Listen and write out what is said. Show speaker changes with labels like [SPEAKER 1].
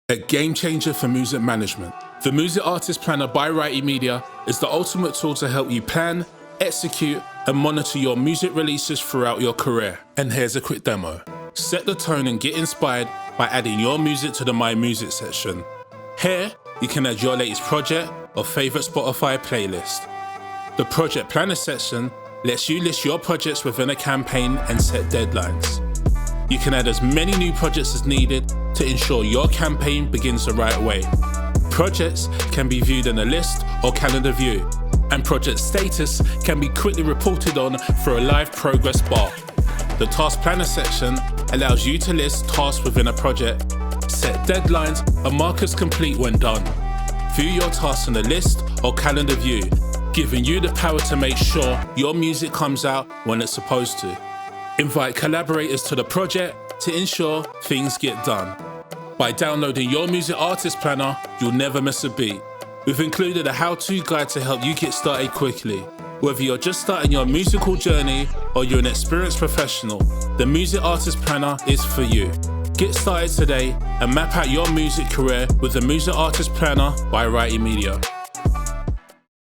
[SPEAKER 1] A game changer for music management. The Music Artist Planner by WrightyMedia is the ultimate tool to help you plan, execute, and monitor your music releases throughout your career. And here's a quick demo. Set the tone and get inspired by adding your music to the My Music section. Here, you can add your latest project or favorite Spotify playlist. The Project Planner section lets you list your projects within a campaign and set deadlines. You can add as many new projects as needed to ensure your campaign begins the right way. Projects can be viewed in a list or calendar view, and project status can be quickly reported on through a live progress bar. The Task Planner section allows you to list tasks within a project, set deadlines, and mark as complete when done. View your tasks in a list or calendar view, giving you the power to make sure your music comes out when it's supposed to. Invite collaborators to the project to ensure things get done. By downloading your Music Artist Planner, you'll never miss a beat. We've included a how-to guide to help you get started quickly. Whether you're just starting your musical journey or you're an experienced professional, the Music Artist Planner is for you. Get started today and map out your music career with the Music Artist Planner by WrightyMedia.